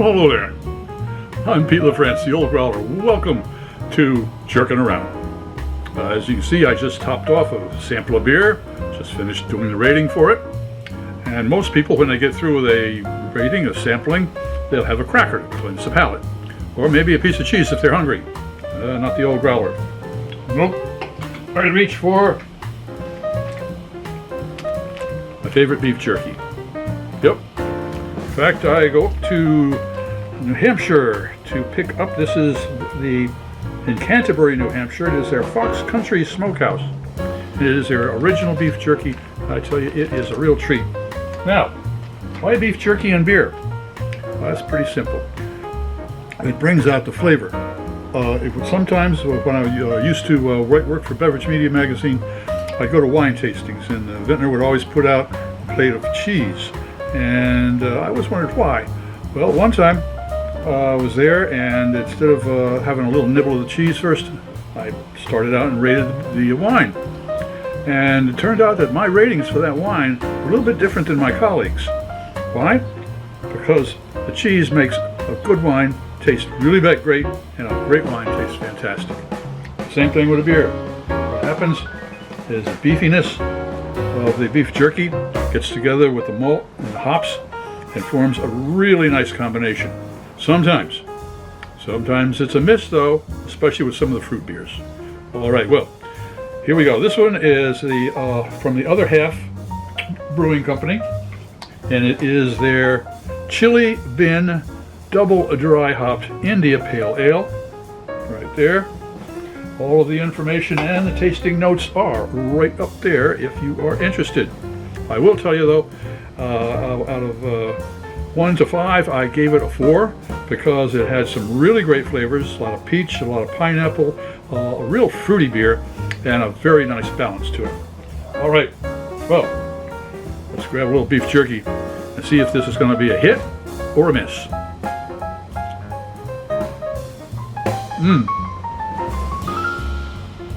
Hello there. I'm Pete LaFrance, the old growler. Welcome to Jerkin' Around. As you can see, I just topped off a sample of beer. Just finished doing the rating for it. And most people, when they get through with a rating, a sampling, they'll have a cracker to cleanse the palate. Or maybe a piece of cheese if they're hungry. Not the old growler. Nope. I reach for my favorite beef jerky. Yep. In fact, I go up to New Hampshire to pick up, this is in Canterbury, New Hampshire, it is their Fox Country Smokehouse. It is their original beef jerky. I tell you, it is a real treat. Now, why beef jerky and beer? Well, that's pretty simple. It brings out the flavor. Sometimes when I used to work for Beverage Media Magazine, I'd go to wine tastings, and the vintner would always put out a plate of cheese. And I always wondered why. Well, one time I was there, and instead of having a little nibble of the cheese first, I started out and rated the wine. And it turned out that my ratings for that wine were a little bit different than my colleagues. Why? Because the cheese makes a good wine taste really great, and a great wine tastes fantastic. Same thing with a beer. What happens is the beefiness of the beef jerky gets together with the malt and the hops and forms a really nice combination. Sometimes it's a miss though, especially with some of the fruit beers. All right, well, here we go. This one is from the Other Half Brewing Company, and it is their Chili Bin Double Dry Hopped India Pale Ale. Right there. All of the information and the tasting notes are right up there if you are interested. I will tell you though, out of 1 to 5, I gave it a 4 because it had some really great flavors, a lot of peach, a lot of pineapple, a real fruity beer, and a very nice balance to it. All right, well, let's grab a little beef jerky and see if this is going to be a hit or a miss.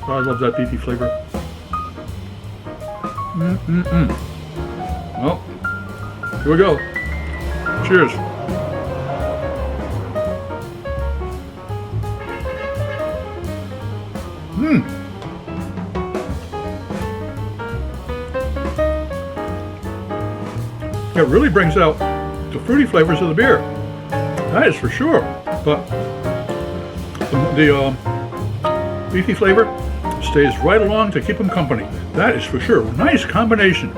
Oh, I love that beefy flavor. Well, here we go. Cheers. It really brings out the fruity flavors of the beer. That is for sure. But the beefy flavor stays right along to keep them company. That is for sure. Nice combination.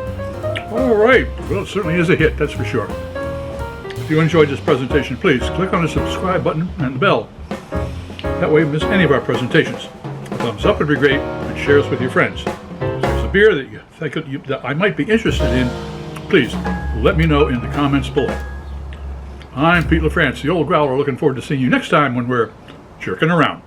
All right. Well, it certainly is a hit, that's for sure. If you enjoyed this presentation, please click on the subscribe button and the bell. That way you won't miss any of our presentations. A thumbs up would be great, and share us with your friends. If there's a beer that you think that I might be interested in, please let me know in the comments below. I'm Pete LaFrance, the old growler, looking forward to seeing you next time when we're jerking around.